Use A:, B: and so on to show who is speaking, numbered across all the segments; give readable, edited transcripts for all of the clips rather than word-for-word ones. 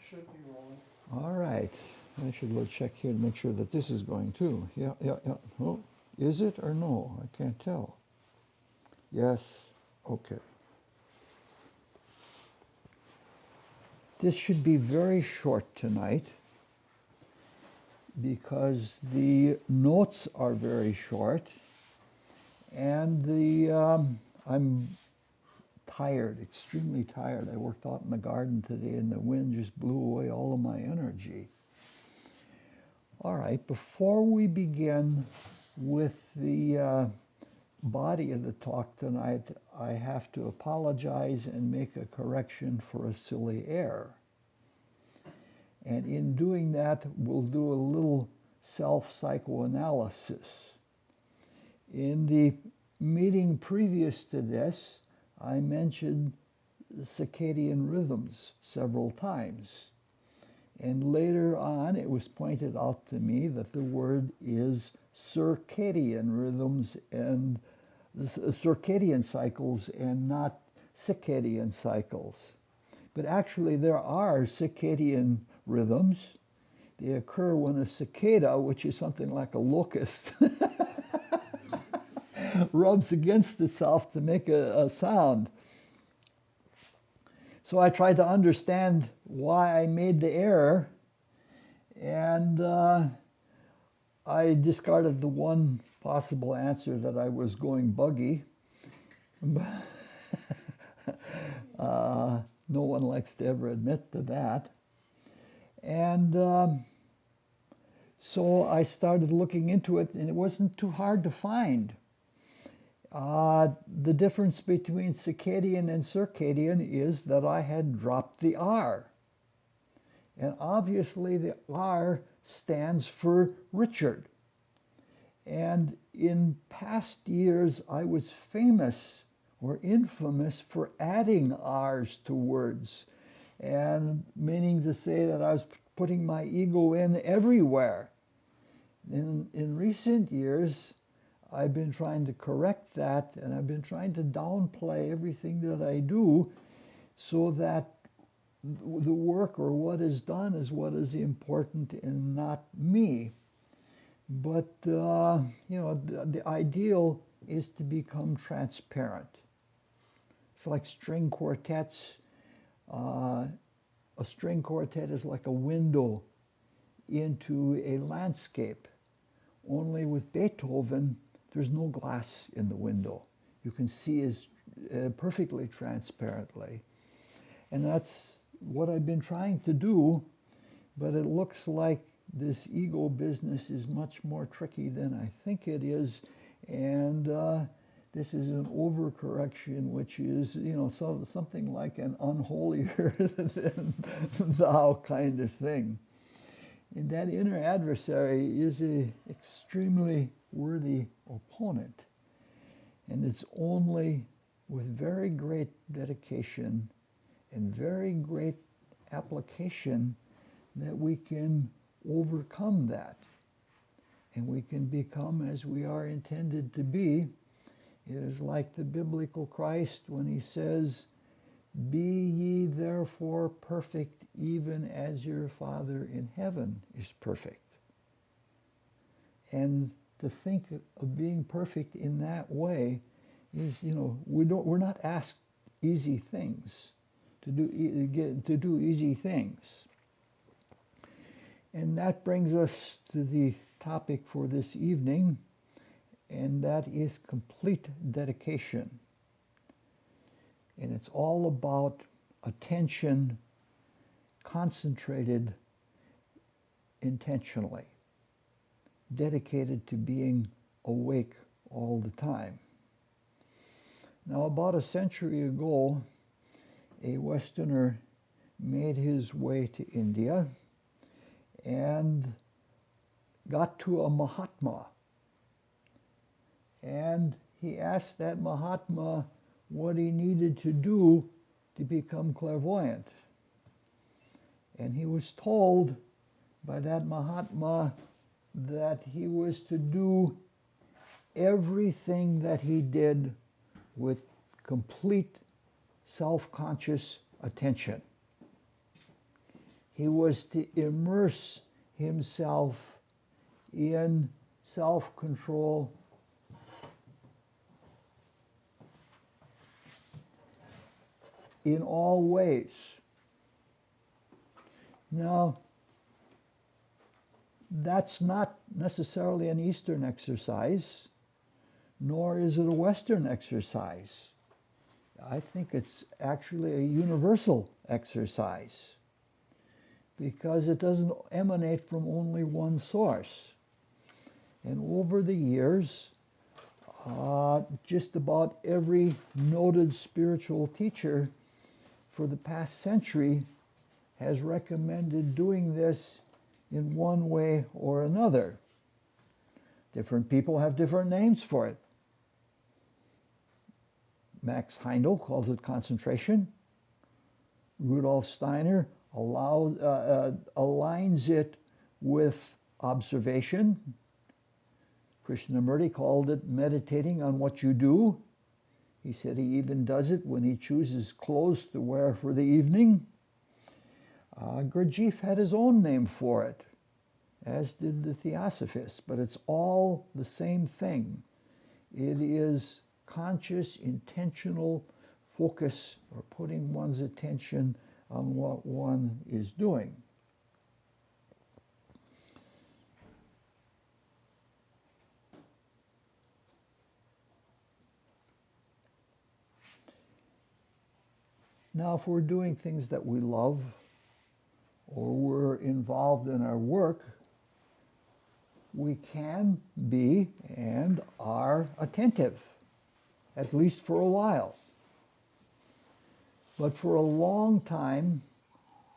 A: Should be rolling.
B: All right. I should go check here to make sure that this is going too. Yeah. Oh, is it or no? I can't tell. Yes. Okay. This should be very short tonight because the notes are very short, and I'm tired, extremely tired. I worked out in the garden today, and the wind just blew away all of my energy. All right, before we begin with the body of the talk tonight, I have to apologize and make a correction for a silly error. And in doing that, we'll do a little self-psychoanalysis. In the meeting previous to this, I mentioned circadian rhythms several times. And later on, it was pointed out to me that the word is circadian rhythms and circadian cycles and not circadian cycles. But actually, there are circadian rhythms. They occur when a cicada, which is something like a locust, rubs against itself to make a sound. So I tried to understand why I made the error, and I discarded the one possible answer that I was going buggy. No one likes to ever admit to that. And so I started looking into it, and it wasn't too hard to find. The difference between circadian and circadian is that I had dropped the R. And obviously the R stands for Richard. And in past years, I was famous or infamous for adding R's to words, and meaning to say that I was putting my ego in everywhere. In recent years, I've been trying to correct that, and I've been trying to downplay everything that I do so that the work or what is done is what is important and not me. But, the ideal is to become transparent. It's like string quartets. A string quartet is like a window into a landscape. Only with Beethoven, there's no glass in the window. You can see as perfectly transparently. And that's what I've been trying to do, but it looks like this ego business is much more tricky than I think it is. And this is an overcorrection, which is, something like an unholier than thou kind of thing. And that inner adversary is an extremely worthy opponent. And it's only with very great dedication and very great application that we can overcome that. And we can become as we are intended to be. It is like the biblical Christ when he says, "Be ye therefore perfect, even as your Father in heaven is perfect." And to think of being perfect in that way is, we're not asked easy things, to do easy things. And that brings us to the topic for this evening, and that is complete dedication. And it's all about attention concentrated intentionally, dedicated to being awake all the time. Now, about a century ago, a Westerner made his way to India and got to a Mahatma. And he asked that Mahatma what he needed to do to become clairvoyant. And he was told by that Mahatma that he was to do everything that he did with complete self-conscious attention. He was to immerse himself in self-control in all ways. Now, that's not necessarily an Eastern exercise, nor is it a Western exercise. I think it's actually a universal exercise because it doesn't emanate from only one source. And over the years, just about every noted spiritual teacher for the past century has recommended doing this in one way or another. Different people have different names for it. Max Heindel calls it concentration. Rudolf Steiner aligns it with observation. Krishnamurti called it meditating on what you do. He said he even does it when he chooses clothes to wear for the evening. Gurdjieff had his own name for it, as did the Theosophists, but it's all the same thing. It is conscious, intentional focus or putting one's attention on what one is doing. Now, if we're doing things that we love or we're involved in our work, we can be and are attentive, at least for a while. But for a long time,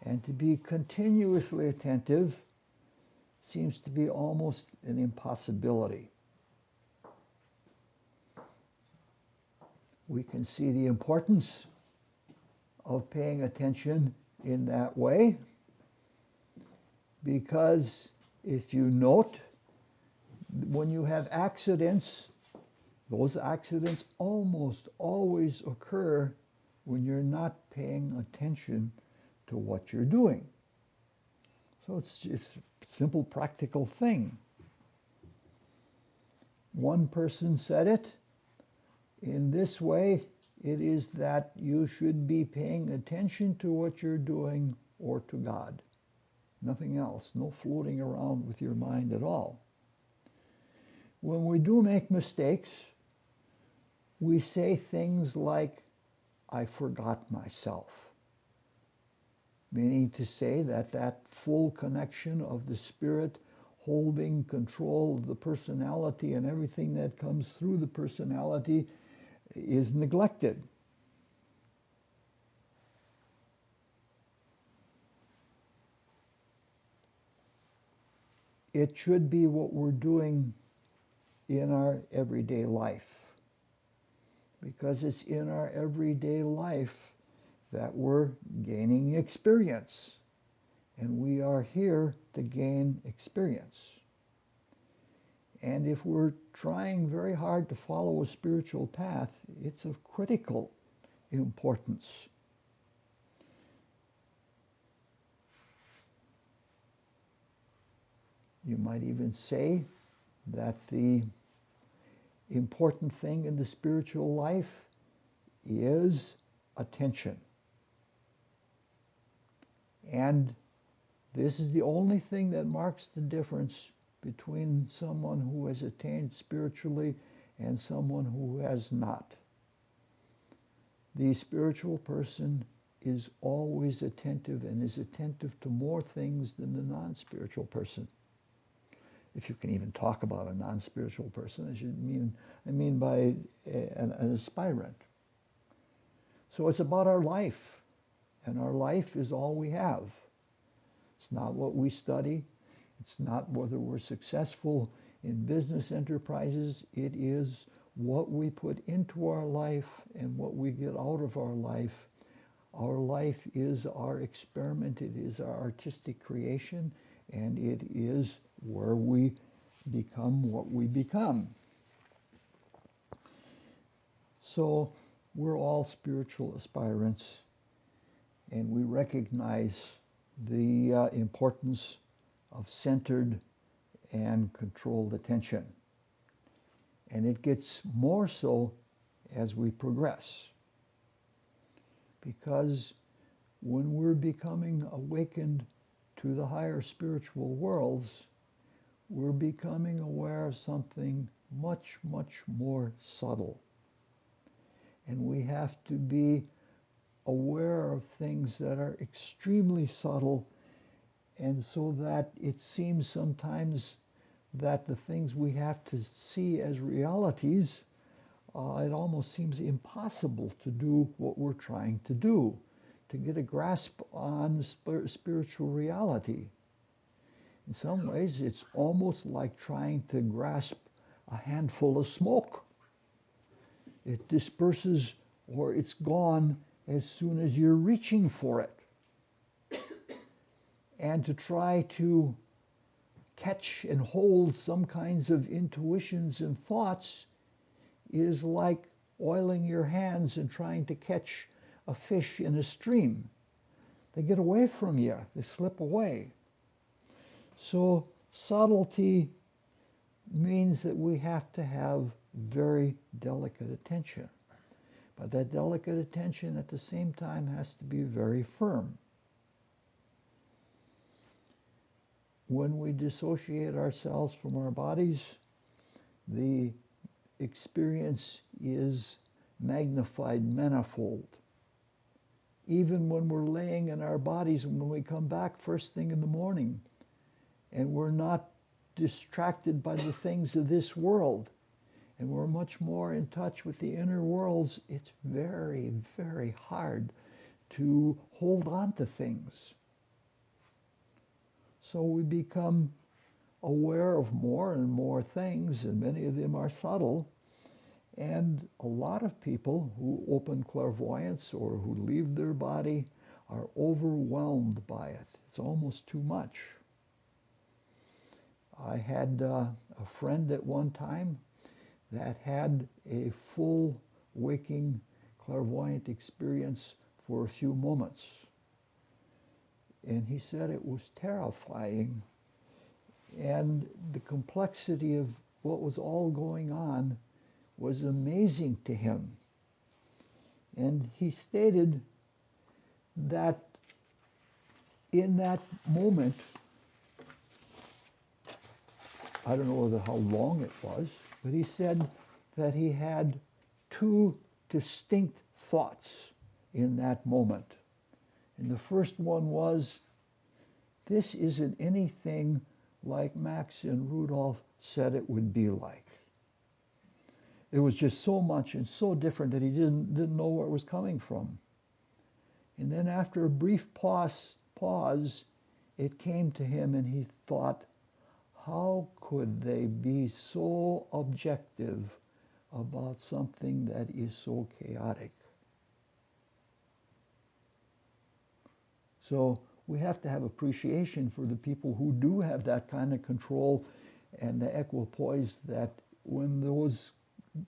B: and to be continuously attentive seems to be almost an impossibility. We can see the importance of paying attention in that way, because if you note, when you have accidents, those accidents almost always occur when you're not paying attention to what you're doing. So it's just a simple, practical thing. One person said it in this way: it is that you should be paying attention to what you're doing or to God. Nothing else, no floating around with your mind at all. When we do make mistakes, we say things like, I forgot myself, meaning to say that that full connection of the Spirit holding control of the personality and everything that comes through the personality is neglected. It should be what we're doing in our everyday life, because it's in our everyday life that we're gaining experience, and we are here to gain experience. And if we're trying very hard to follow a spiritual path, it's of critical importance. You might even say that the important thing in the spiritual life is attention. And this is the only thing that marks the difference between someone who has attained spiritually and someone who has not. The spiritual person is always attentive and is attentive to more things than the non-spiritual person. If you can even talk about a non-spiritual person, I mean by an aspirant. So it's about our life, and our life is all we have. It's not what we study. It's not whether we're successful in business enterprises. It is what we put into our life and what we get out of our life. Our life is our experiment. It is our artistic creation, and it is where we become what we become. So we're all spiritual aspirants, and we recognize the importance of centered and controlled attention. And it gets more so as we progress. Because when we're becoming awakened to the higher spiritual worlds, we're becoming aware of something much, much more subtle. And we have to be aware of things that are extremely subtle, and so that it seems sometimes that the things we have to see as realities, it almost seems impossible to do what we're trying to do, to get a grasp on spiritual reality. In some ways, it's almost like trying to grasp a handful of smoke. It disperses or it's gone as soon as you're reaching for it. And to try to catch and hold some kinds of intuitions and thoughts is like oiling your hands and trying to catch a fish in a stream. They get away from you, they slip away. So subtlety means that we have to have very delicate attention. But that delicate attention at the same time has to be very firm. When we dissociate ourselves from our bodies, the experience is magnified manifold. Even when we're laying in our bodies, when we come back first thing in the morning, and we're not distracted by the things of this world, and we're much more in touch with the inner worlds, it's very, very hard to hold on to things. So we become aware of more and more things, and many of them are subtle. And a lot of people who open clairvoyance or who leave their body are overwhelmed by it. It's almost too much. I had a friend at one time that had a full waking clairvoyant experience for a few moments. And he said it was terrifying. And the complexity of what was all going on was amazing to him. And he stated that in that moment, I don't know how long it was, but he said that he had two distinct thoughts in that moment. And the first one was, this isn't anything like Max and Rudolph said it would be like. It was just so much and so different that he didn't know where it was coming from. And then after a brief pause, it came to him and he thought, how could they be so objective about something that is so chaotic? So we have to have appreciation for the people who do have that kind of control and the equipoise, that when those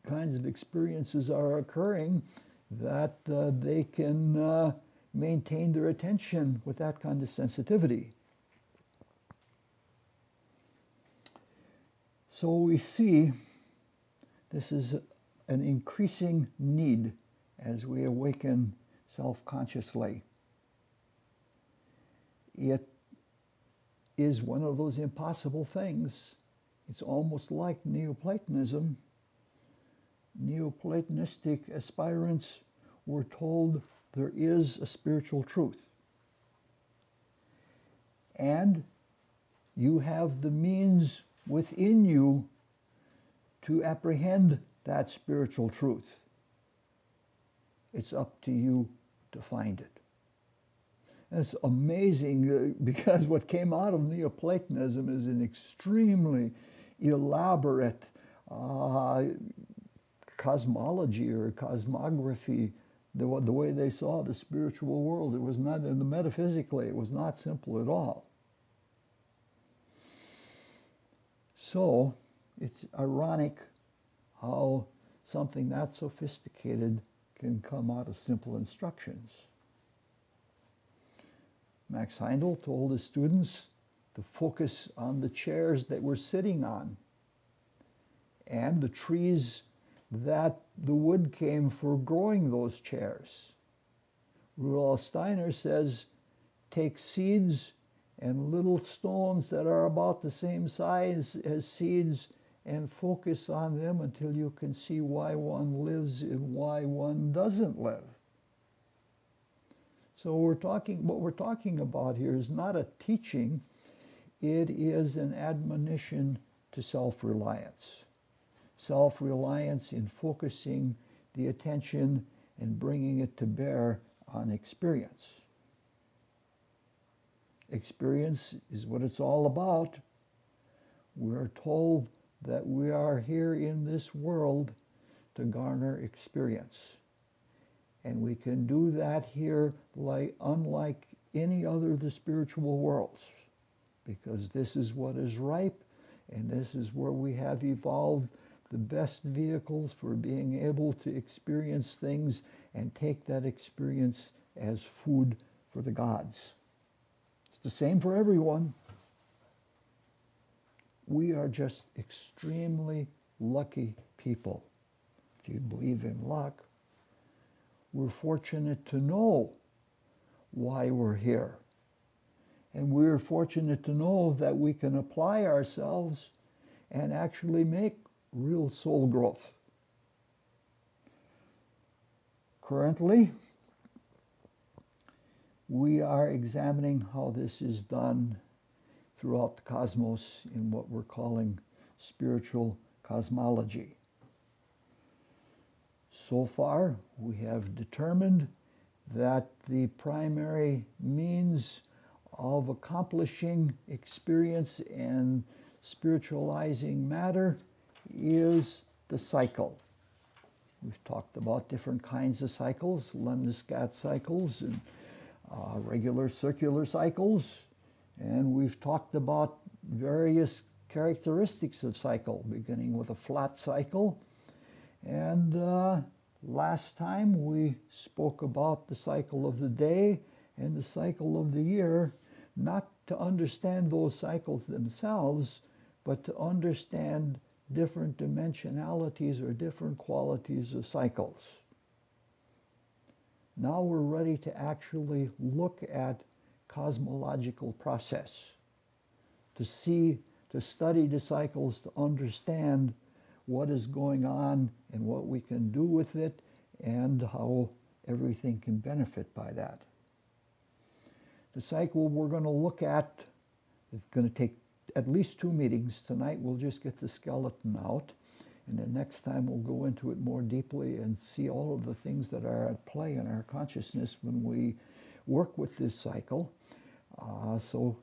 B: kinds of experiences are occurring, that they can maintain their attention with that kind of sensitivity. So we see this is an increasing need as we awaken self-consciously. It is one of those impossible things. It's almost like Neoplatonism. Neoplatonistic aspirants were told there is a spiritual truth. And you have the means within you to apprehend that spiritual truth. It's up to you to find it. And it's amazing because what came out of Neoplatonism is an extremely elaborate cosmology or cosmography, the way they saw the spiritual world. It was not, metaphysically, it was not simple at all. So it's ironic how something that sophisticated can come out of simple instructions. Max Heindel told his students to focus on the chairs that we're sitting on and the trees that the wood came for growing those chairs. Rudolf Steiner says, take seeds and little stones that are about the same size as seeds and focus on them until you can see why one lives and why one doesn't live. So what we're talking about here is not a teaching, it is an admonition to self-reliance. Self-reliance in focusing the attention and bringing it to bear on experience. Experience is what it's all about. We're told that we are here in this world to garner experience. And we can do that here unlike any other of the spiritual worlds, because this is what is ripe, and this is where we have evolved the best vehicles for being able to experience things and take that experience as food for the gods. It's the same for everyone. We are just extremely lucky people. If you believe in luck, we're fortunate to know why we're here. And we're fortunate to know that we can apply ourselves and actually make real soul growth. Currently, we are examining how this is done throughout the cosmos in what we're calling spiritual cosmology. So far, we have determined that the primary means of accomplishing experience and spiritualizing matter is the cycle. We've talked about different kinds of cycles, lemniscat cycles and regular circular cycles, and we've talked about various characteristics of cycle, beginning with a flat cycle. And last time we spoke about the cycle of the day and the cycle of the year, not to understand those cycles themselves, but to understand different dimensionalities or different qualities of cycles. Now we're ready to actually look at cosmological process, to study the cycles, to understand what is going on and what we can do with it and how everything can benefit by that. The cycle we're going to look at is going to take at least 2 meetings. Tonight we'll just get the skeleton out, and then next time we'll go into it more deeply and see all of the things that are at play in our consciousness when we work with this cycle. So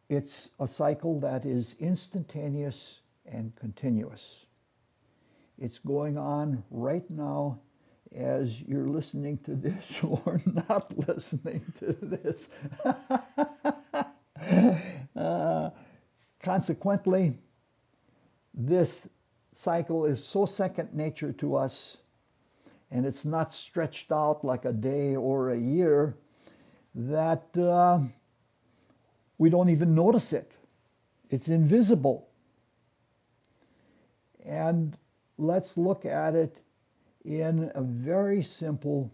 B: it's a cycle that is instantaneous and continuous. It's going on right now as you're listening to this or not listening to this. Consequently, this cycle is so second nature to us, and it's not stretched out like a day or a year, that we don't even notice it. It's invisible. And let's look at it in a very simple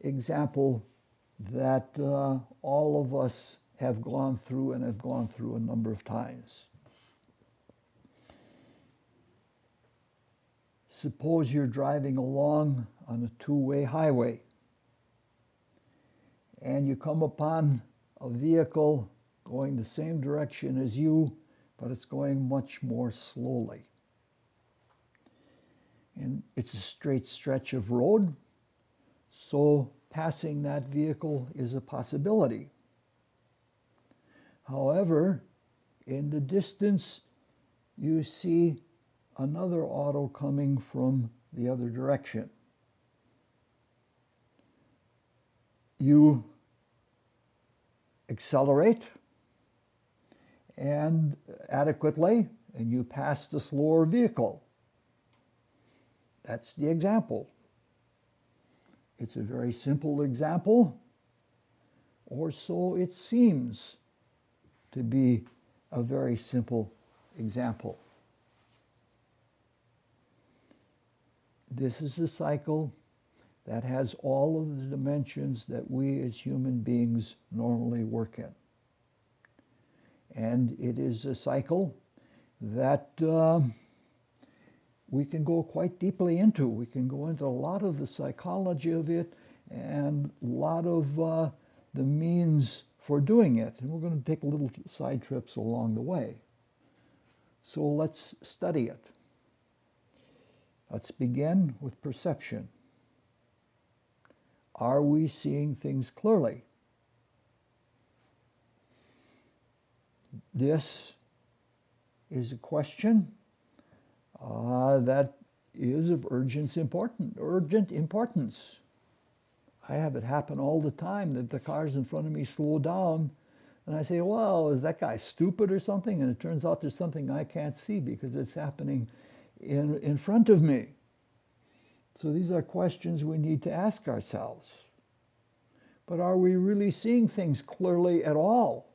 B: example that all of us have gone through and have gone through a number of times. Suppose you're driving along on a 2-way highway and you come upon a vehicle going the same direction as you, but it's going much more slowly. And it's a straight stretch of road, so passing that vehicle is a possibility. However, in the distance, you see another auto coming from the other direction. You accelerate and adequately, and you pass the slower vehicle. That's the example. It's a very simple example, or so it seems to be a very simple example. This is a cycle that has all of the dimensions that we as human beings normally work in. And it is a cycle that we can go quite deeply into. We can go into a lot of the psychology of it and a lot of the means for doing it. And we're going to take little side trips along the way. So let's study it. Let's begin with perception. Are we seeing things clearly? This is a question that is of urgent importance. I have it happen all the time that the cars in front of me slow down, and I say, well, is that guy stupid or something? And it turns out there's something I can't see because it's happening in front of me. So these are questions we need to ask ourselves. But are we really seeing things clearly at all?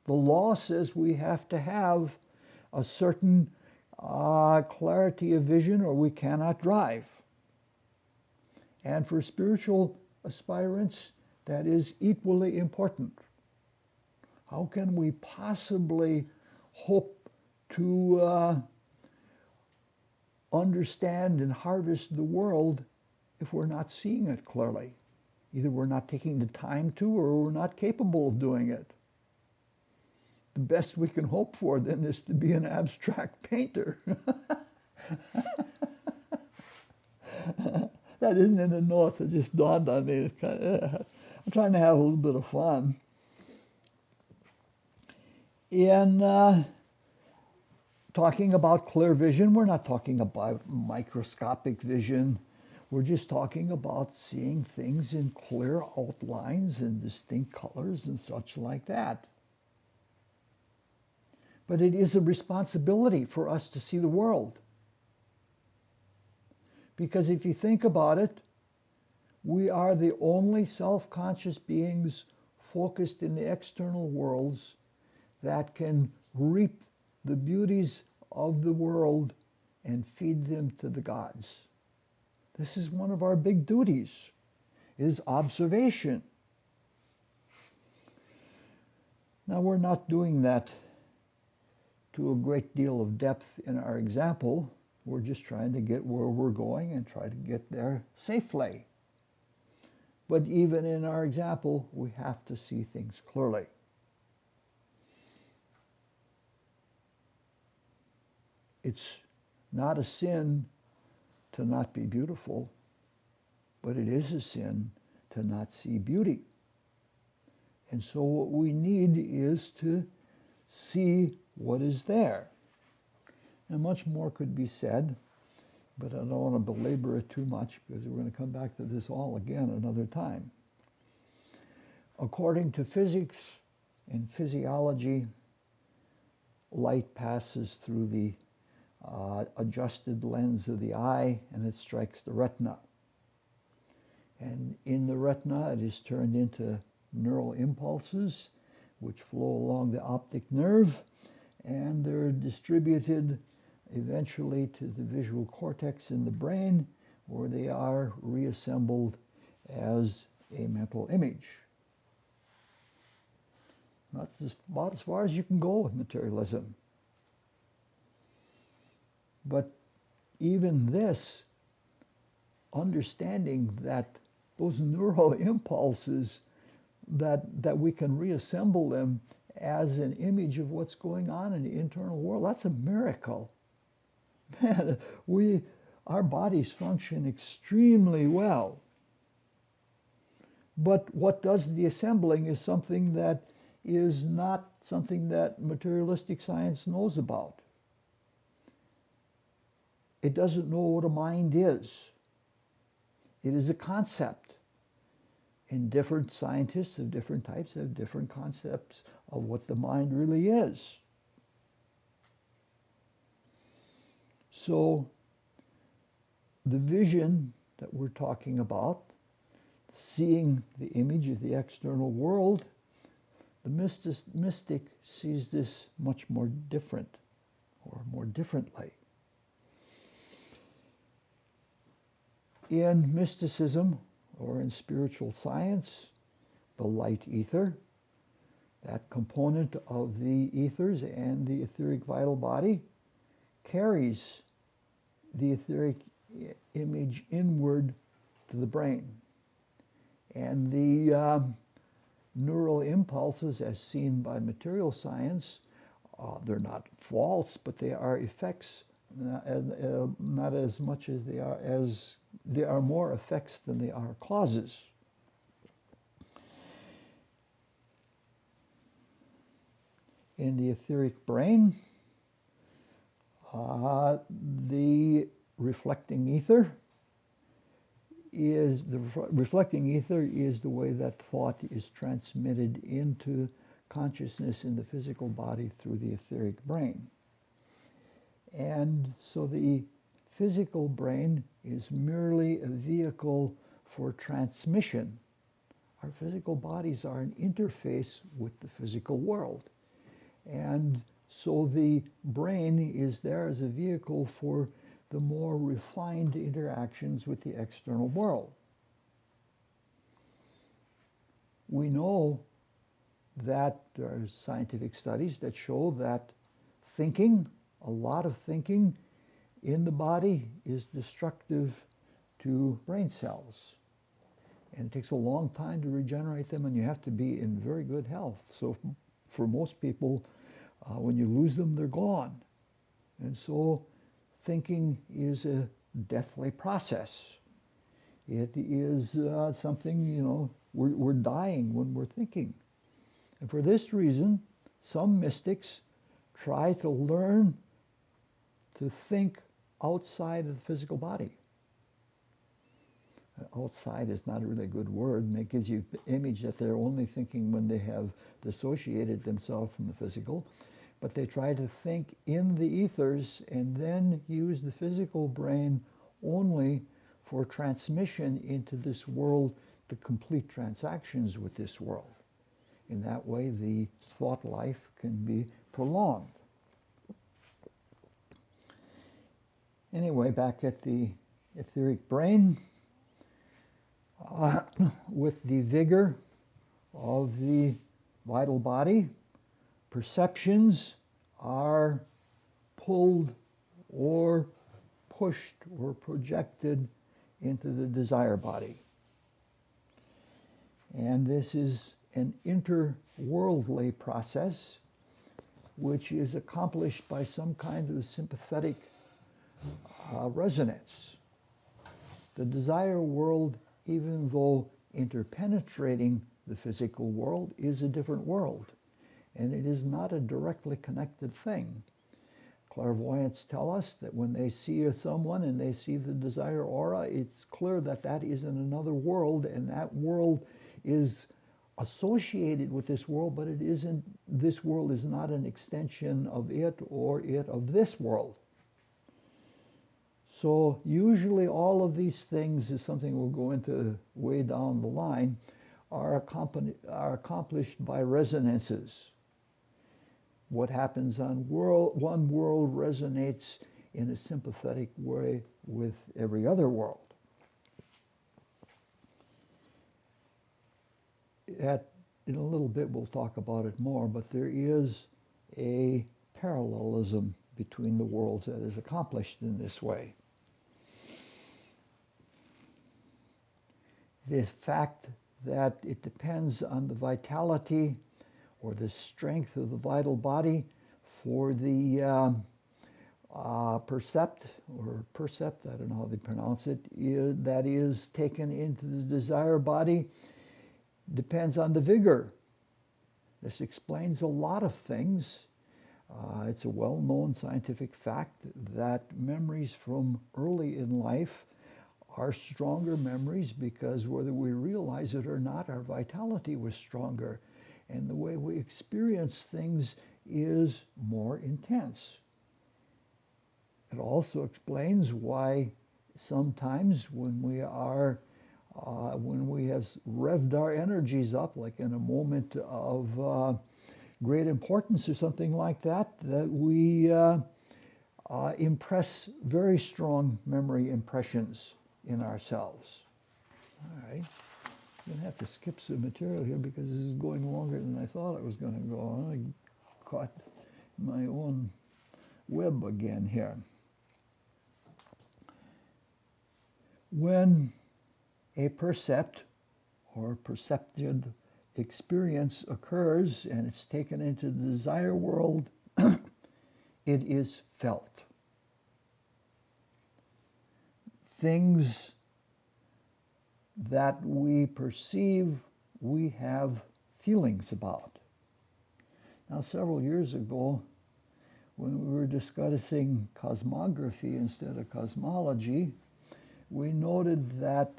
B: The law says we have to have a certain clarity of vision or we cannot drive. And for spiritual aspirants, that is equally important. How can we possibly hope to understand and harvest the world if we're not seeing it clearly? Either we're not taking the time to or we're not capable of doing it. The best we can hope for then is to be an abstract painter. That isn't in the notes, it just dawned on me. I'm trying to have a little bit of fun. In talking about clear vision, we're not talking about microscopic vision. We're just talking about seeing things in clear outlines and distinct colors and such like that. But it is a responsibility for us to see the world. Because if you think about it, we are the only self-conscious beings focused in the external worlds that can reap the beauties of the world and feed them to the gods. This is one of our big duties, is observation. Now, we're not doing that to a great deal of depth in our example. We're just trying to get where we're going and try to get there safely. But even in our example, we have to see things clearly. It's not a sin to not be beautiful, but it is a sin to not see beauty. And so what we need is to see what is there. And much more could be said, but I don't want to belabor it too much because we're going to come back to this all again another time. According to physics and physiology, light passes through the adjusted lens of the eye and it strikes the retina. And in the retina, it is turned into neural impulses which flow along the optic nerve, and they're distributed eventually to the visual cortex in the brain, where they are reassembled as a mental image. That's about as far as you can go with materialism. But even this, understanding that those neural impulses, that we can reassemble them as an image of what's going on in the internal world, that's a miracle. Man, our bodies function extremely well. But what does the assembling is something that is not something that materialistic science knows about. It doesn't know what a mind is. It is a concept. And different scientists of different types have different concepts of what the mind really is. So the vision that we're talking about, seeing the image of the external world, the mystic sees this much more different, or more differently. In mysticism, or in spiritual science, the light ether, that component of the ethers and the etheric vital body, carries the etheric image inward to the brain. And the neural impulses, as seen by material science, they're not false, but they are effects, not as much as they are more effects than they are causes. In the etheric brain, the reflecting ether is the way that thought is transmitted into consciousness in the physical body through the etheric brain. And so the physical brain is merely a vehicle for transmission. Our physical bodies are an interface with the physical world. And so the brain is there as a vehicle for the more refined interactions with the external world. We know that there are scientific studies that show that thinking, a lot of thinking in the body, is destructive to brain cells. And it takes a long time to regenerate them, and you have to be in very good health. So for most people, when you lose them, they're gone. And so thinking is a deathly process. It is something, we're dying when we're thinking. And for this reason, some mystics try to learn to think outside of the physical body. Outside is not a really good word, and it gives you the image that they're only thinking when they have dissociated themselves from the physical. But they try to think in the ethers and then use the physical brain only for transmission into this world to complete transactions with this world. In that way, the thought life can be prolonged. Anyway, back at the etheric brain, with the vigor of the vital body, perceptions are pulled or pushed or projected into the desire body. And this is an interworldly process which is accomplished by some kind of sympathetic resonance. The desire world, even though interpenetrating the physical world, is a different world. And it is not a directly connected thing. Clairvoyants tell us that when they see someone and they see the desire aura, it's clear that that is in another world, and that world is associated with this world, but it isn't. This world is not an extension of it or it of this world. So usually all of these things is something we'll go into way down the line, are accomplished by resonances. What happens on one world resonates in a sympathetic way with every other world. In a little bit we'll talk about it more, but there is a parallelism between the worlds that is accomplished in this way. The fact that it depends on the vitality or the strength of the vital body for the percept, I don't know how they pronounce it, that is taken into the desire body, depends on the vigor. This explains a lot of things. It's a well-known scientific fact that memories from early in life are stronger memories because whether we realize it or not, our vitality was stronger. And the way we experience things is more intense. It also explains why sometimes when we are when we have revved our energies up, like in a moment of great importance or something like that, that we impress very strong memory impressions in ourselves. All right. I'm going to have to skip some material here because this is going longer than I thought it was going to go. I caught my own web again here. When a percept or percepted experience occurs and it's taken into the desire world, it is felt. Things that we perceive, we have feelings about. Now, several years ago, when we were discussing cosmography instead of cosmology, we noted that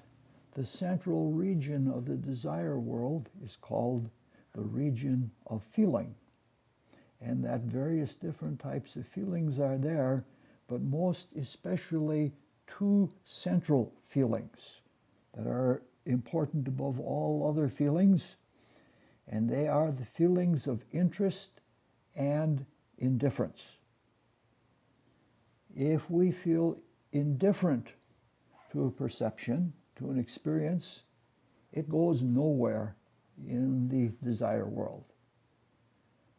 B: the central region of the desire world is called the region of feeling, and that various different types of feelings are there, but most especially two central feelings that are important above all other feelings, and they are the feelings of interest and indifference. If we feel indifferent to a perception, to an experience, it goes nowhere in the desire world,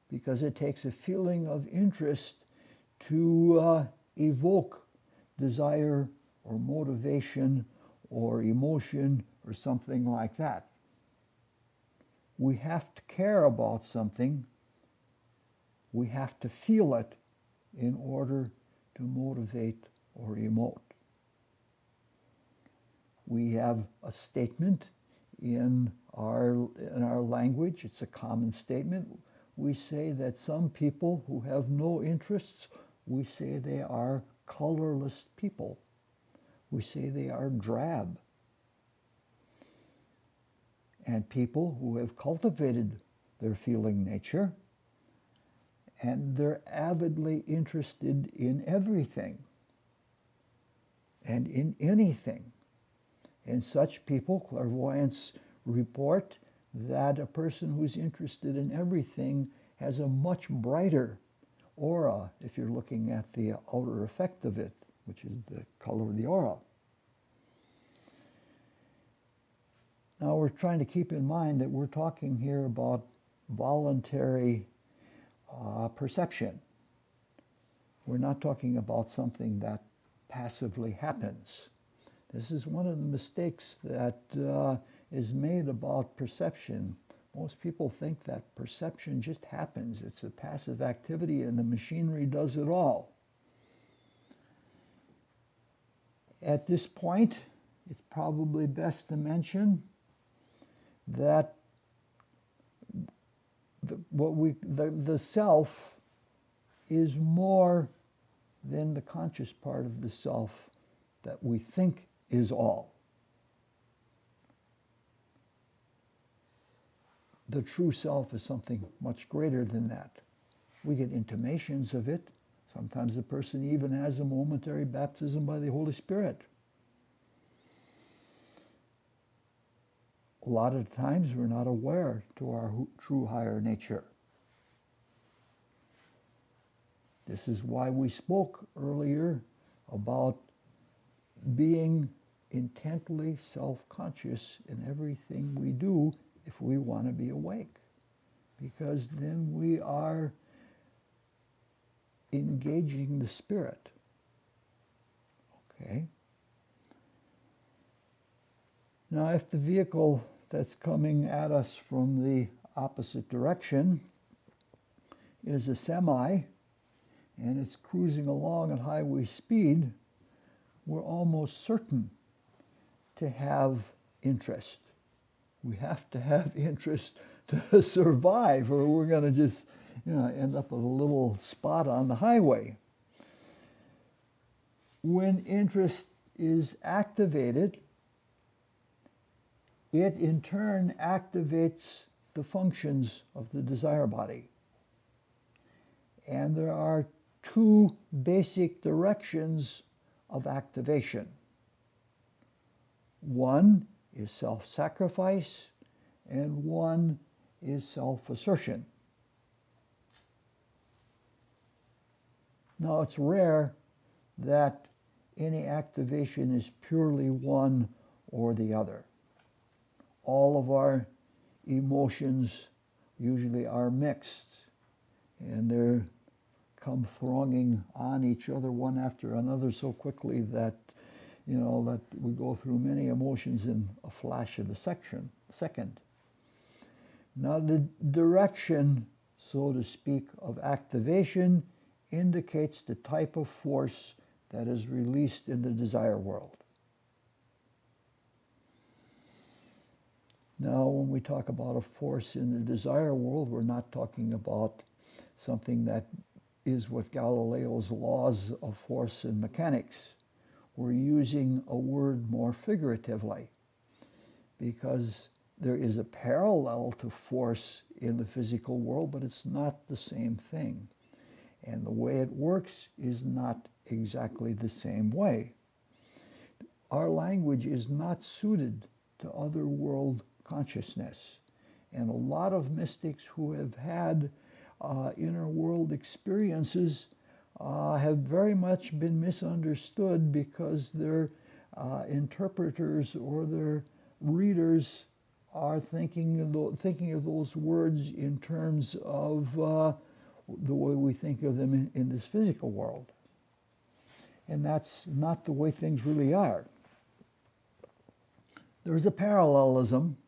B: because it takes a feeling of interest to evoke desire or motivation or emotion or something like that. We have to care about something. We have to feel it in order to motivate or emote. We have a statement in our language. It's a common statement. We say that some people who have no interests, we say they are colorless people. We say they are drab. And people who have cultivated their feeling nature, and they're avidly interested in everything and in anything. And such people, clairvoyants report that a person who's interested in everything has a much brighter aura, if you're looking at the outer effect of it, which is the color of the aura. Now we're trying to keep in mind that we're talking here about voluntary perception. We're not talking about something that passively happens. This is one of the mistakes that is made about perception. Most people think that perception just happens. It's a passive activity and the machinery does it all. At this point, it's probably best to mention that the self is more than the conscious part of the self that we think is all. The true self is something much greater than that. We get intimations of it. Sometimes the person even has a momentary baptism by the Holy Spirit. A lot of times we're not aware to our true higher nature. This is why we spoke earlier about being intently self-conscious in everything we do if we want to be awake, because then we are engaging the spirit. Okay? Now, if the vehicle that's coming at us from the opposite direction is a semi, and it's cruising along at highway speed, we're almost certain to have interest. We have to have interest to survive, or we're going to just, end up with a little spot on the highway. When interest is activated, it in turn activates the functions of the desire body. And there are two basic directions of activation. One is self-sacrifice and one is self-assertion. Now, it's rare that any activation is purely one or the other. All of our emotions usually are mixed, and they come thronging on each other one after another so quickly that, that we go through many emotions in a flash of a second. Now, the direction, so to speak, of activation indicates the type of force that is released in the desire world. Now, when we talk about a force in the desire world, we're not talking about something that is what Galileo's laws of force and mechanics. We're using a word more figuratively because there is a parallel to force in the physical world, but it's not the same thing. And the way it works is not exactly the same way. Our language is not suited to other world consciousness. And a lot of mystics who have had inner world experiences have very much been misunderstood because their interpreters or their readers are thinking of those words in terms of the way we think of them in this physical world. And that's not the way things really are. There's a parallelism.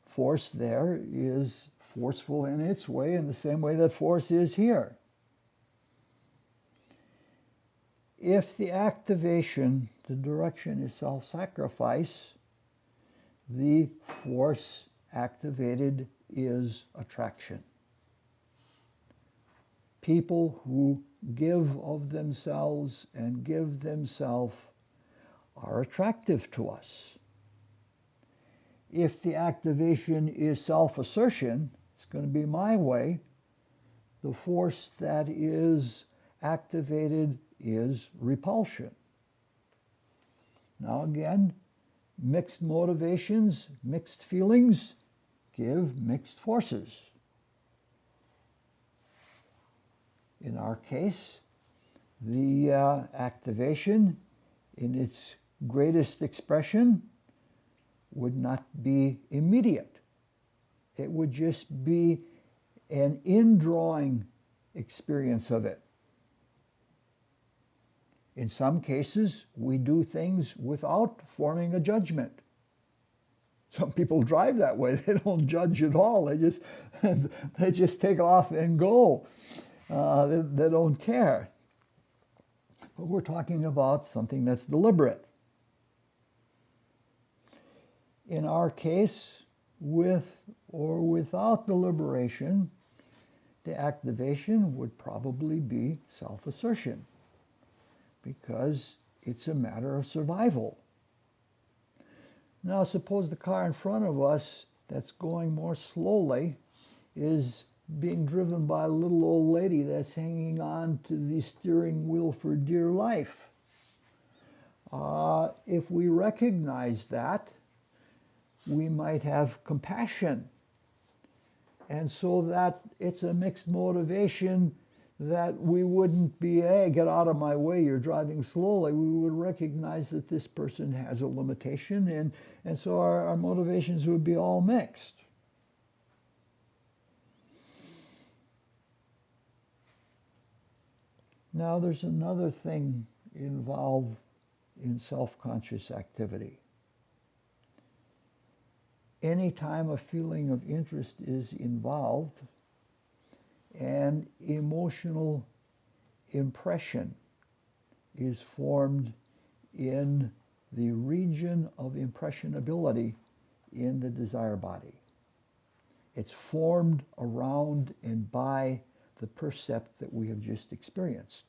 B: Force there is forceful in its way in the same way that force is here. If the activation, the direction is self-sacrifice, the force activated is attraction. People who give of themselves and give themselves are attractive to us. If the activation is self-assertion, it's going to be my way, the force that is activated is repulsion. Now again, mixed motivations, mixed feelings give mixed forces. In our case, the activation in its greatest expression would not be immediate. It would just be an indrawing experience of it. In some cases, we do things without forming a judgment. Some people drive that way. They don't judge at all. They just take off and go. They don't care. But we're talking about something that's deliberate. In our case, with or without deliberation, the activation would probably be self-assertion because it's a matter of survival. Now, suppose the car in front of us that's going more slowly is being driven by a little old lady that's hanging on to the steering wheel for dear life. If we recognize that, we might have compassion. And so that it's a mixed motivation that we wouldn't be, hey, get out of my way, you're driving slowly. We would recognize that this person has a limitation, and so our motivations would be all mixed. Now there's another thing involved in self-conscious activity. Anytime a feeling of interest is involved, an emotional impression is formed in the region of impressionability in the desire body. It's formed around and by the percept that we have just experienced.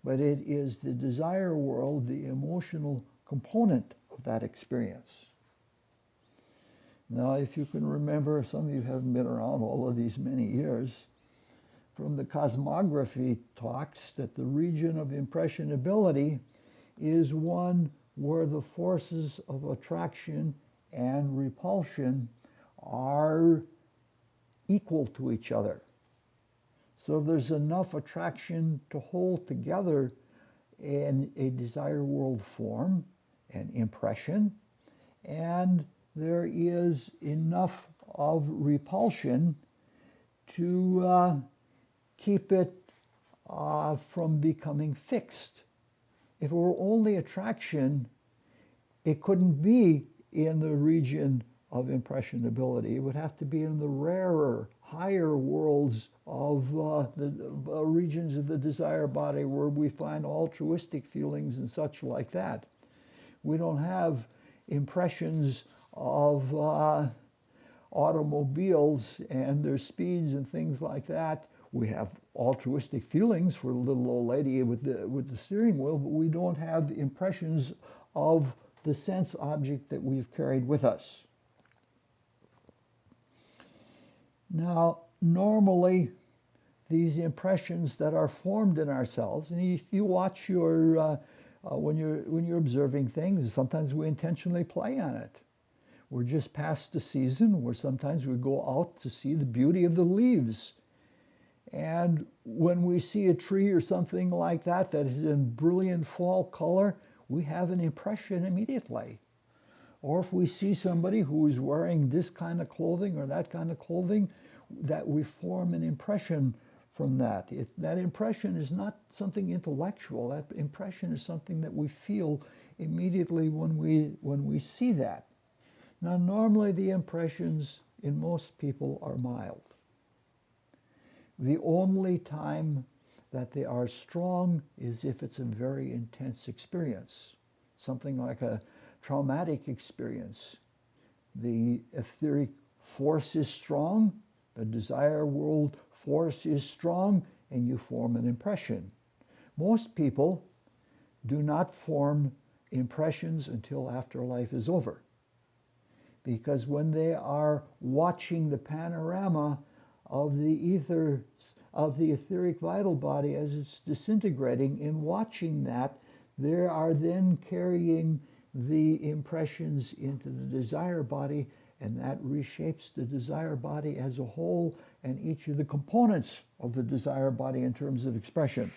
B: But it is the desire world, the emotional component of that experience. Now, if you can remember, some of you haven't been around all of these many years, from the cosmography talks that the region of impressionability is one where the forces of attraction and repulsion are equal to each other. So there's enough attraction to hold together in a desire world form, an impression, and there is enough of repulsion to keep it from becoming fixed. If it were only attraction, it couldn't be in the region of impressionability. It would have to be in the rarer, higher worlds of the regions of the desire body where we find altruistic feelings and such like that. We don't have impressions of automobiles and their speeds and things like that. We have altruistic feelings for the little old lady with the steering wheel, but we don't have the impressions of the sense object that we've carried with us. Now, normally, these impressions that are formed in ourselves, and if you watch your when you're observing things, sometimes we intentionally play on it. We're just past the season where sometimes we go out to see the beauty of the leaves. And when we see a tree or something like that that is in brilliant fall color, we have an impression immediately. Or if we see somebody who is wearing this kind of clothing or that kind of clothing, that we form an impression from that. That impression is not something intellectual. That impression is something that we feel immediately when we see that. Now, normally the impressions in most people are mild. The only time that they are strong is if it's a very intense experience, something like a traumatic experience. The etheric force is strong, the desire world force is strong, and you form an impression. Most people do not form impressions until after life is over, because when they are watching the panorama of the ether, of the etheric vital body as it's disintegrating, in watching that, they are then carrying the impressions into the desire body, and that reshapes the desire body as a whole and each of the components of the desire body in terms of expression,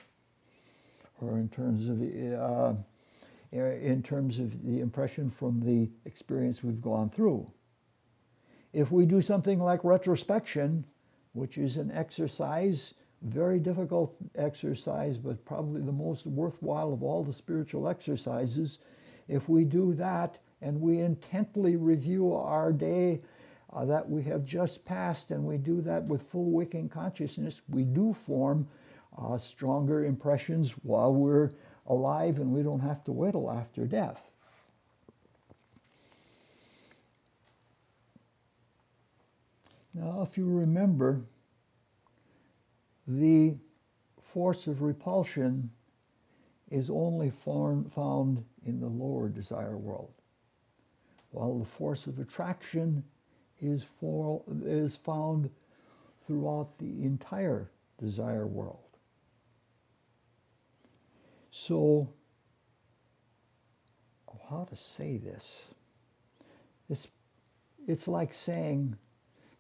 B: or in terms of the impression from the experience we've gone through. If we do something like retrospection, which is an exercise, very difficult exercise, but probably the most worthwhile of all the spiritual exercises, if we do that and we intently review our day that we have just passed, and we do that with full waking consciousness, we do form stronger impressions while we're alive, and we don't have to wait till after death. Now, if you remember, the force of repulsion is only found in the lower desire world, while the force of attraction is found throughout the entire desire world. So, how to say this? It's like saying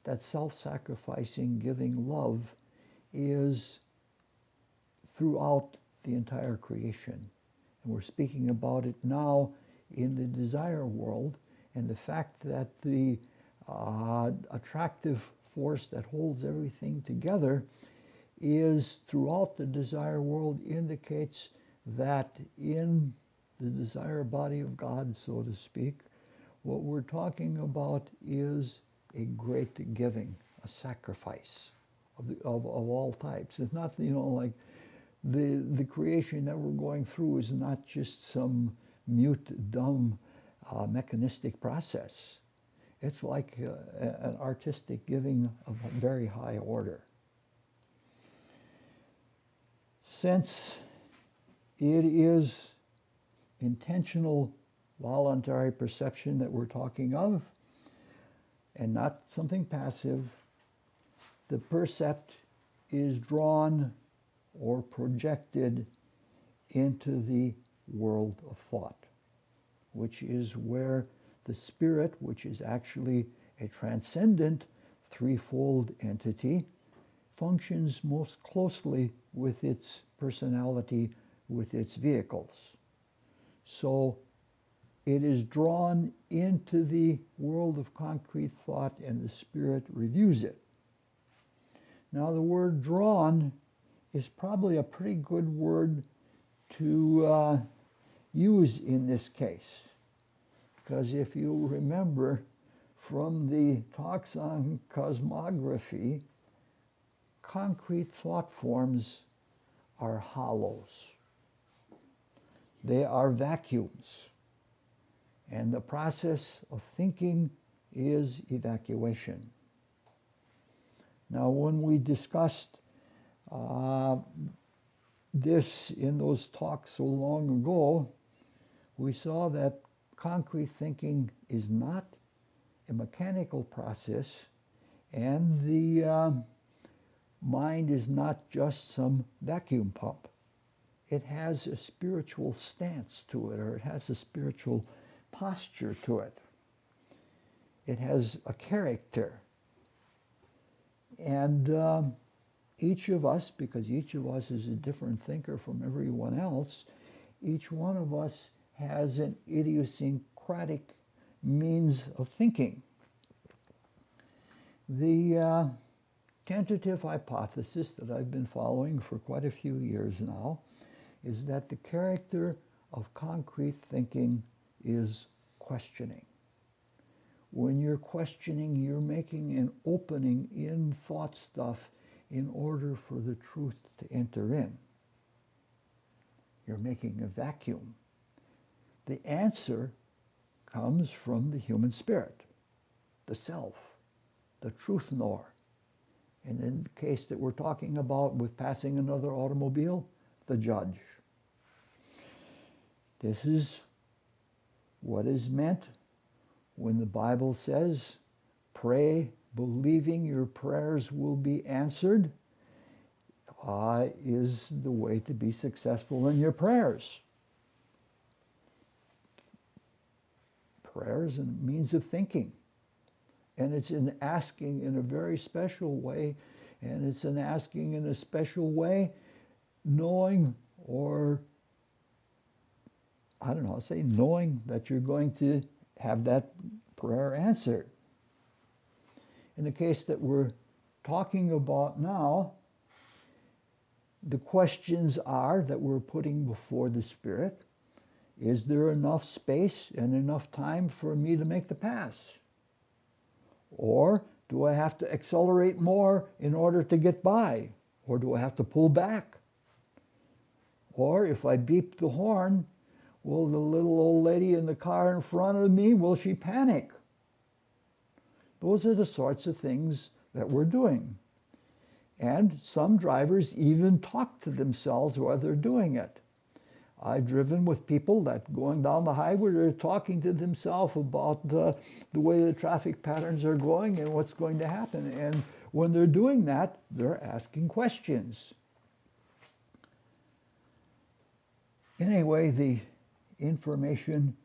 B: that self-sacrificing, giving love is throughout the entire creation. And we're speaking about it now in the desire world, and the fact that the attractive force that holds everything together is throughout the desire world indicates that in the desire body of God, so to speak, what we're talking about is a great giving, a sacrifice of all types. It's not, like the creation that we're going through is not just some mute, dumb, mechanistic process. It's like an artistic giving of a very high order. Since it is intentional, voluntary perception that we're talking of, and not something passive, the percept is drawn or projected into the world of thought. which is where the spirit, which is actually a transcendent threefold entity, functions most closely with its personality, with its vehicles. So it is drawn into the world of concrete thought, and the spirit reviews it. Now, the word drawn is probably a pretty good word to use in this case, because if you remember from the talks on cosmography, concrete thought forms are hollows. They are vacuums. And the process of thinking is evacuation. Now, when we discussed this in those talks so long ago, we saw that concrete thinking is not a mechanical process, and the mind is not just some vacuum pump. It has a spiritual stance to it, or it has a spiritual posture to it. It has a character. And each of us, because each of us is a different thinker from everyone else, each one of us has an idiosyncratic means of thinking. The tentative hypothesis that I've been following for quite a few years now is that the character of concrete thinking is questioning. When you're questioning, you're making an opening in thought stuff in order for the truth to enter in. You're making a vacuum. The answer comes from the human spirit, the self, the truth knower. And in the case that we're talking about with passing another automobile, the judge. This is what is meant when the Bible says, pray believing your prayers will be answered, is the way to be successful in your prayers. Prayer is a means of thinking. And it's an asking in a very special way, and it's an asking in a special way, knowing, or I don't know, knowing that you're going to have that prayer answered. In the case that we're talking about now, the questions are that we're putting before the Spirit: is there enough space and enough time for me to make the pass? Or do I have to accelerate more in order to get by? Or do I have to pull back? Or if I beep the horn, will the little old lady in the car in front of me, will she panic? Those are the sorts of things that we're doing. And some drivers even talk to themselves while they're doing it. I've driven with people that going down the highway, they're talking to themselves about the way the traffic patterns are going and what's going to happen. And when they're doing that, they're asking questions. Anyway, the information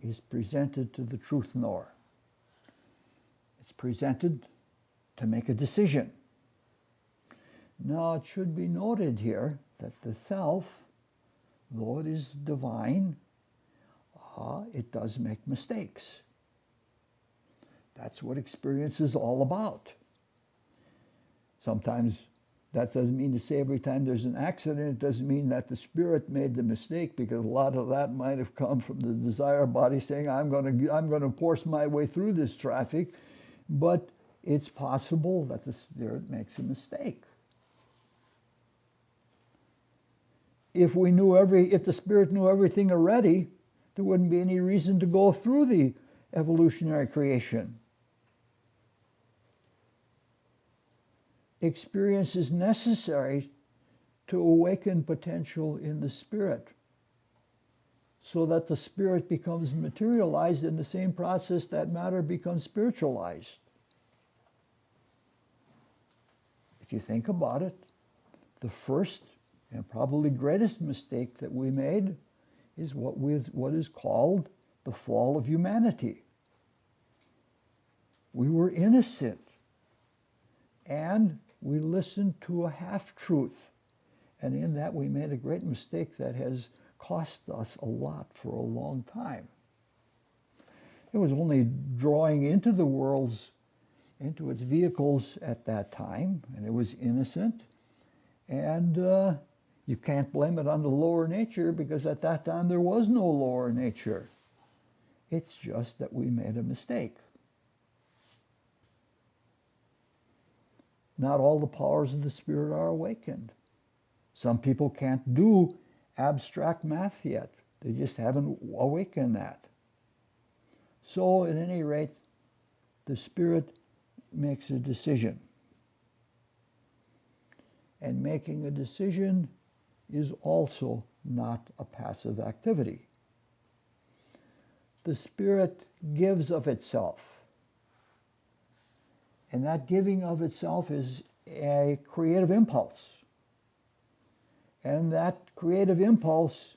B: is presented to the truth knower. It's presented to make a decision. Now, it should be noted here that the self, though it is divine, it does make mistakes. That's what experience is all about. Sometimes that doesn't mean to say every time there's an accident, it doesn't mean that the spirit made the mistake, because a lot of that might have come from the desire body saying, I'm going to force my way through this traffic. But it's possible that the spirit makes a mistake. If the spirit knew everything already, there wouldn't be any reason to go through the evolutionary creation. Experience is necessary to awaken potential in the spirit, so that the spirit becomes materialized in the same process that matter becomes spiritualized. If you think about it, the first and probably greatest mistake that we made is what is called the fall of humanity. We were innocent, and we listened to a half-truth. And in that we made a great mistake that has cost us a lot for a long time. It was only drawing into the worlds, into its vehicles at that time, and it was innocent. And you can't blame it on the lower nature, because at that time there was no lower nature. It's just that we made a mistake. Not all the powers of the Spirit are awakened. Some people can't do abstract math yet. They just haven't awakened that. So at any rate, the Spirit makes a decision. And making a decision is also not a passive activity. The Spirit gives of itself. And that giving of itself is a creative impulse. And that creative impulse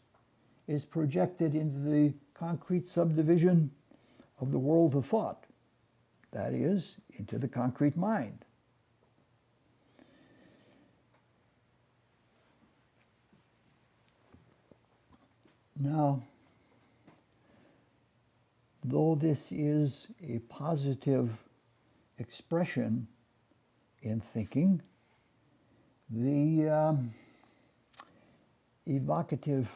B: is projected into the concrete subdivision of the world of thought. That is, into the concrete mind. Now, though this is a positive expression in thinking, the evocative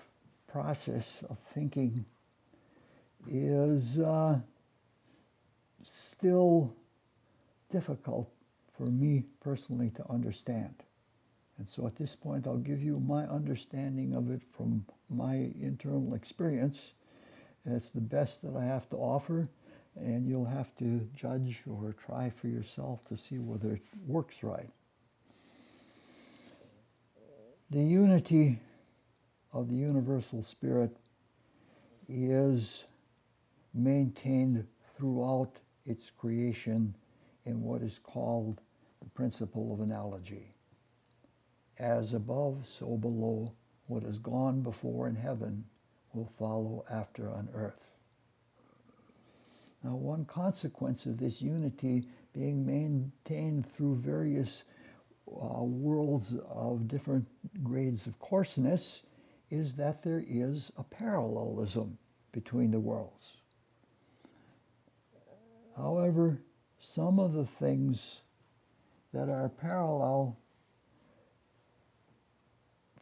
B: process of thinking is still difficult for me personally to understand. And so at this point, I'll give you my understanding of it from my internal experience. And it's the best that I have to offer, and you'll have to judge or try for yourself to see whether it works right. The unity of the universal spirit is maintained throughout its creation in what is called the principle of analogy. As above, so below, what has gone before in heaven will follow after on earth. Now, one consequence of this unity being maintained through various worlds of different grades of coarseness is that there is a parallelism between the worlds. However, some of the things that are parallel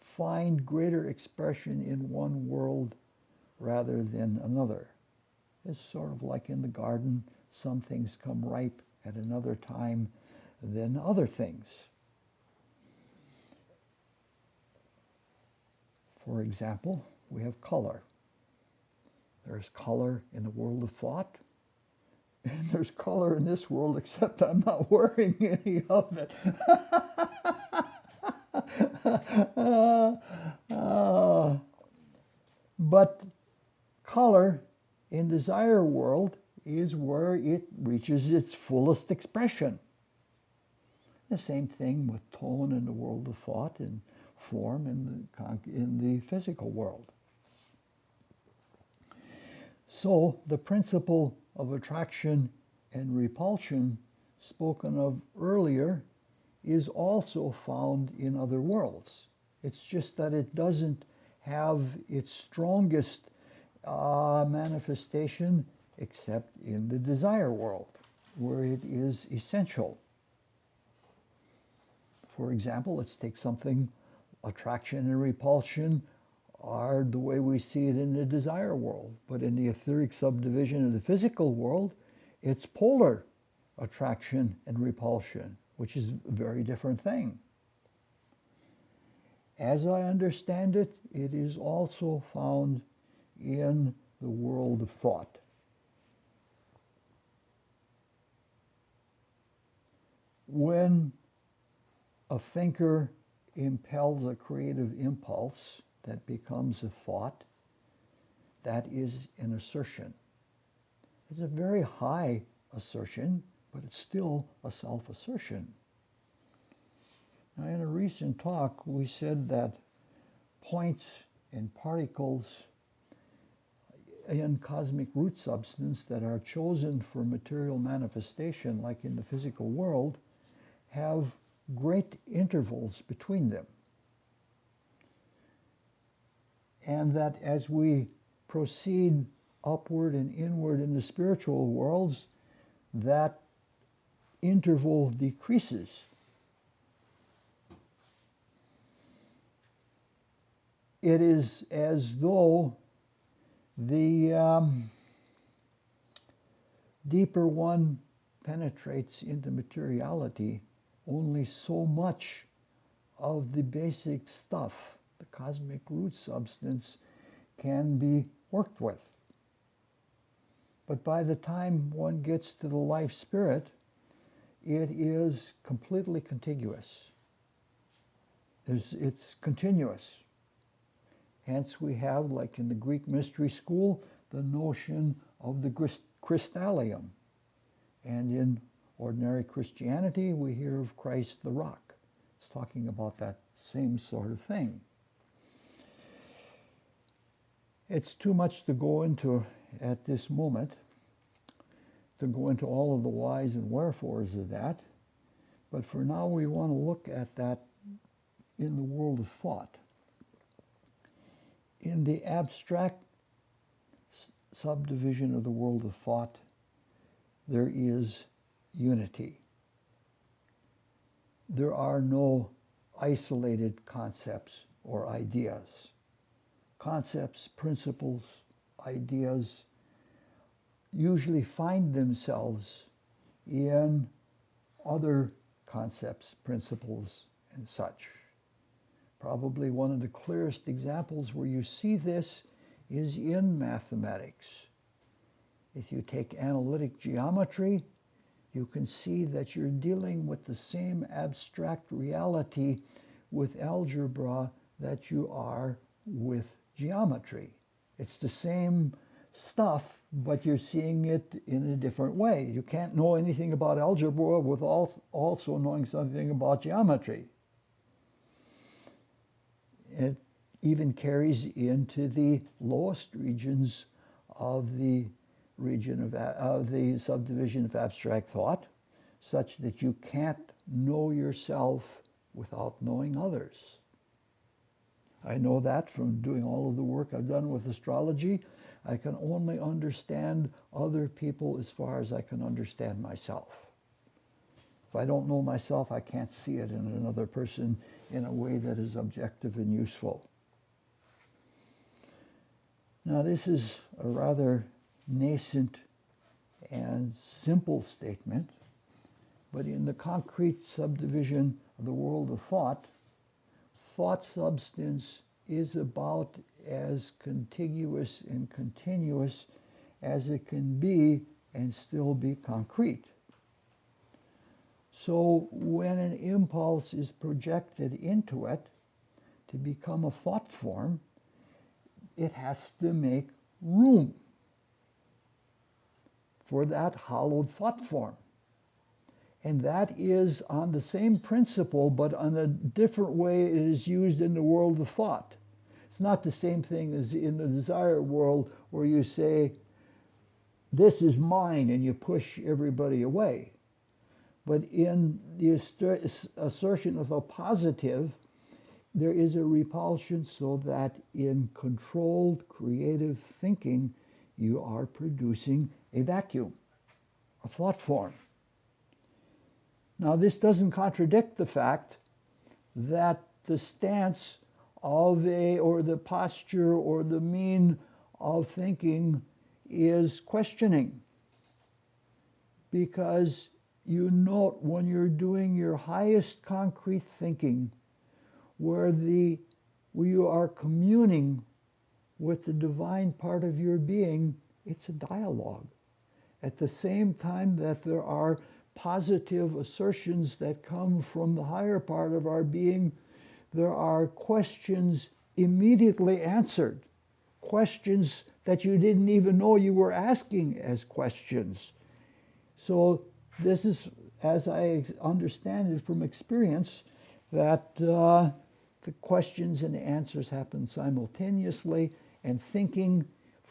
B: find greater expression in one world rather than another. It's sort of like in the garden, some things come ripe at another time than other things. For example, we have color. There's color in the world of thought, and there's color in this world, except I'm not wearing any of it. But color in desire world is where it reaches its fullest expression. The same thing with tone in the world of thought and form in the physical world. So the principle of attraction and repulsion spoken of earlier is also found in other worlds. It's just that it doesn't have its strongest manifestation except in the desire world, where it is essential. For example, let's take something, attraction and repulsion are the way we see it in the desire world, but in the etheric subdivision of the physical world, it's polar attraction and repulsion, which is a very different thing. As I understand it, it is also found in the world of thought. When a thinker impels a creative impulse that becomes a thought, that is an assertion. It's a very high assertion, but it's still a self-assertion. Now, in a recent talk, we said that points and particles in cosmic root substance that are chosen for material manifestation, like in the physical world, have great intervals between them. And that as we proceed upward and inward in the spiritual worlds, that interval decreases. It is as though the deeper one penetrates into materiality, only so much of the basic stuff, the cosmic root substance, can be worked with. But by the time one gets to the life spirit, it is completely contiguous. It's continuous. Hence we have, like in the Greek mystery school, the notion of the crystallium. And in ordinary Christianity, we hear of Christ the rock. It's talking about that same sort of thing. It's too much to go into at this moment, to go into all of the whys and wherefores of that. But for now, we want to look at that in the world of thought. In the abstract subdivision of the world of thought, there is unity. There are no isolated concepts or ideas. Concepts, principles, ideas usually find themselves in other concepts, principles, and such. Probably one of the clearest examples where you see this is in mathematics. If you take analytic geometry, you can see that you're dealing with the same abstract reality with algebra that you are with geometry. It's the same stuff, but you're seeing it in a different way. You can't know anything about algebra without also knowing something about geometry. It even carries into the lowest regions of the region of the subdivision of abstract thought, such that you can't know yourself without knowing others. I know that from doing all of the work I've done with astrology. I can only understand other people as far as I can understand myself. If I don't know myself, I can't see it in another person in a way that is objective and useful. Now, this is a rather nascent and simple statement, but in the concrete subdivision of the world of thought, thought substance is about as contiguous and continuous as it can be and still be concrete. So when an impulse is projected into it to become a thought form, it has to make room for that hallowed thought form. And that is on the same principle, but on a different way it is used in the world of thought. It's not the same thing as in the desire world where you say, this is mine, and you push everybody away. But in the assertion of a positive, there is a repulsion, so that in controlled creative thinking, you are producing a vacuum, a thought form. Now, this doesn't contradict the fact that the stance of or the posture or the mean of thinking is questioning. Because you note when you're doing your highest concrete thinking, where you are communing with the divine part of your being, it's a dialogue. At the same time that there are positive assertions that come from the higher part of our being, there are questions immediately answered, questions that you didn't even know you were asking as questions. So this is, as I understand it from experience, that the questions and the answers happen simultaneously, and thinking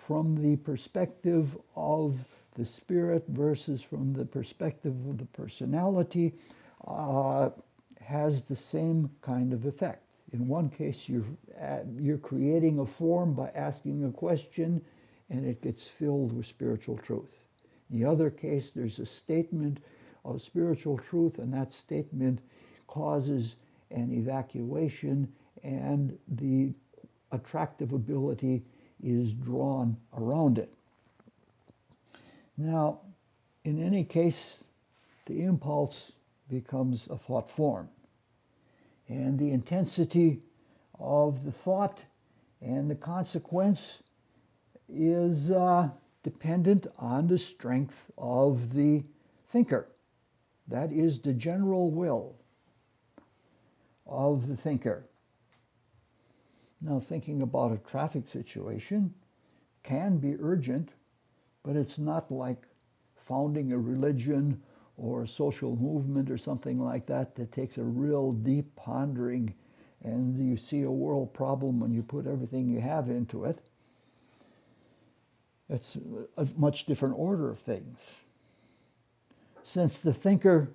B: from the perspective of the spirit versus from the perspective of the personality has the same kind of effect. In one case, you're creating a form by asking a question, and it gets filled with spiritual truth. In the other case, there's a statement of spiritual truth, and that statement causes an evacuation, and the attractive ability is drawn around it. Now, in any case, the impulse becomes a thought form. And the intensity of the thought and the consequence is dependent on the strength of the thinker. That is the general will of the thinker. Now, thinking about a traffic situation can be urgent, but it's not like founding a religion or a social movement or something like that that takes a real deep pondering, and you see a world problem when you put everything you have into it. It's a much different order of things. Since the thinker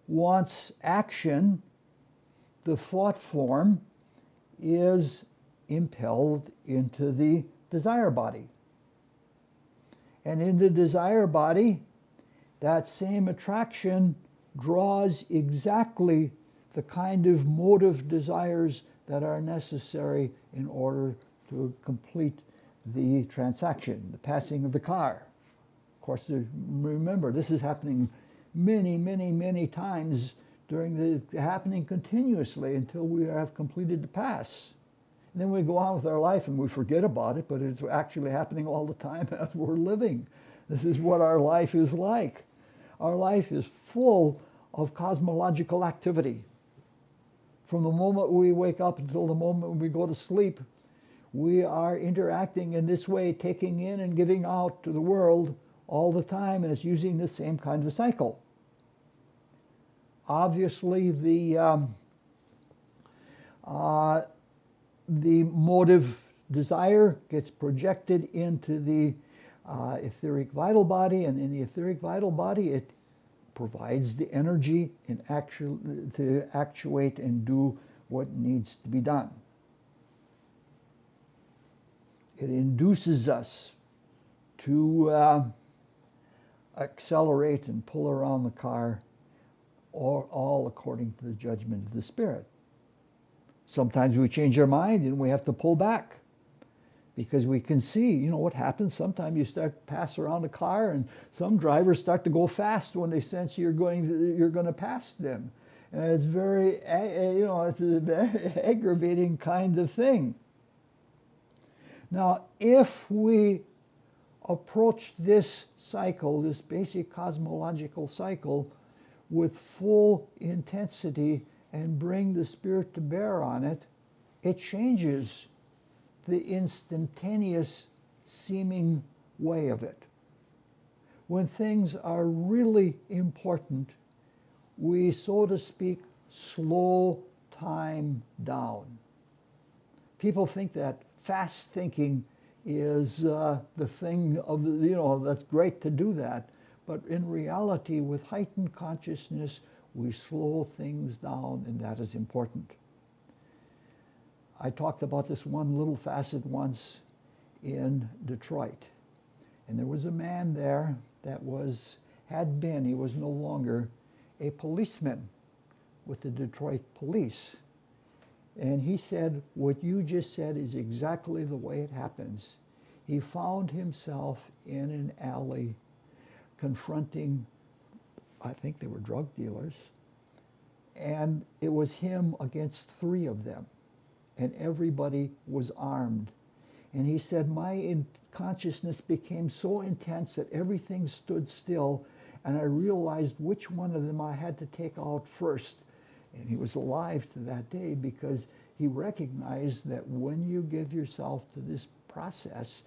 B: wants action, the thought form is impelled into the desire body. And in the desire body, that same attraction draws exactly the kind of motive desires that are necessary in order to complete the transaction, the passing of the car. Of course, remember, this is happening many, many, many times happening continuously until we have completed the pass. And then we go on with our life and we forget about it, but it's actually happening all the time as we're living. This is what our life is like. Our life is full of cosmological activity. From the moment we wake up until the moment we go to sleep, we are interacting in this way, taking in and giving out to the world all the time, and it's using the same kind of cycle. Obviously, the motive desire gets projected into the etheric vital body, and in the etheric vital body it provides the energy to actuate and do what needs to be done. It induces us to accelerate and pull around the car, all according to the judgment of the Spirit. Sometimes we change our mind and we have to pull back because we can see, what happens. Sometimes you start to pass around a car and some drivers start to go fast when they sense you're going to pass them. And it's it's a very aggravating kind of thing. Now, if we approach this cycle, this basic cosmological cycle, with full intensity and bring the Spirit to bear on it, it changes the instantaneous seeming way of it. When things are really important, we, so to speak, slow time down. People think that fast thinking is the thing of that's great to do that. But in reality, with heightened consciousness, we slow things down, and that is important. I talked about this one little facet once in Detroit. And there was a man there that he was no longer a policeman with the Detroit police. And he said, what you just said is exactly the way it happens. He found himself in an alley confronting, I think they were drug dealers, and it was him against 3 of them, and everybody was armed. And he said, my consciousness became so intense that everything stood still, and I realized which one of them I had to take out first. And he was alive to that day because he recognized that when you give yourself to this process,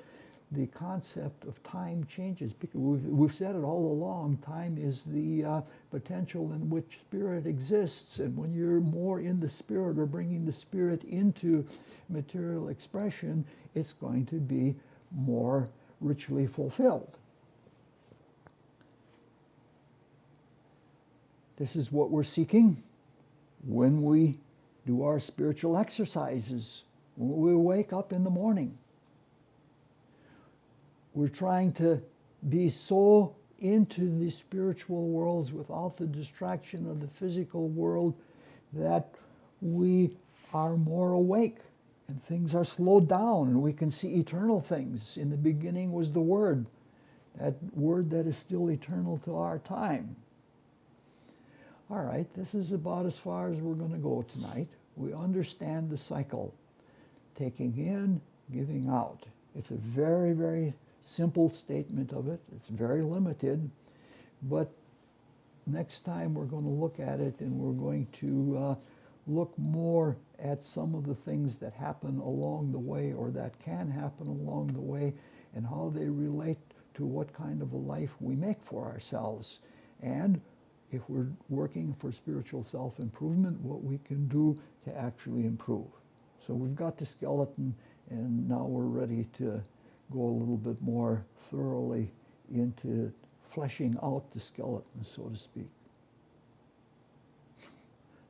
B: the concept of time changes. Because we've said it all along, time is the potential in which spirit exists. And when you're more in the spirit or bringing the spirit into material expression, it's going to be more richly fulfilled. This is what we're seeking when we do our spiritual exercises, when we wake up in the morning. We're trying to be so into the spiritual worlds without the distraction of the physical world that we are more awake and things are slowed down and we can see eternal things. In the beginning was the Word, that Word that is still eternal to our time. All right, this is about as far as we're going to go tonight. We understand the cycle, taking in, giving out. It's a very, very simple statement of it. It's very limited, but next time we're going to look at it and we're going to look more at some of the things that happen along the way or that can happen along the way and how they relate to what kind of a life we make for ourselves. And if we're working for spiritual self-improvement, what we can do to actually improve. So we've got the skeleton, and now we're ready to go a little bit more thoroughly into fleshing out the skeleton, so to speak.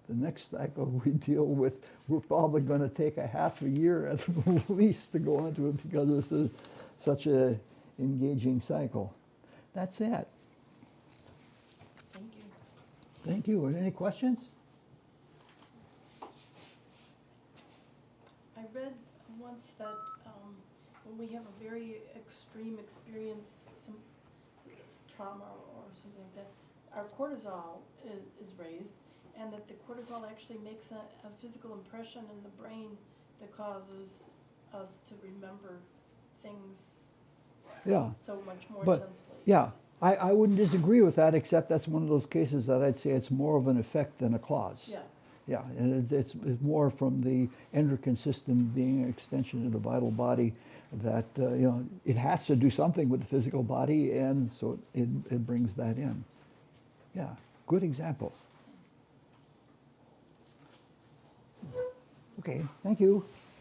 B: The next cycle we deal with, we're probably going to take a half a year at least to go into it because it's such a engaging cycle. That's it.
A: Thank you.
B: Thank you. Are there any questions?
A: I read once that when we have a very extreme experience, some trauma or something like that, our cortisol is raised, and that the cortisol actually makes a physical impression in the brain that causes us to remember things so much more intensely.
B: Yeah, I wouldn't disagree with that, except that's one of those cases that I'd say it's more of an effect than a cause.
A: Yeah.
B: Yeah, and it's more from the endocrine system being an extension of the vital body that, it has to do something with the physical body, and so it brings that in. Yeah, good example. Okay, thank you.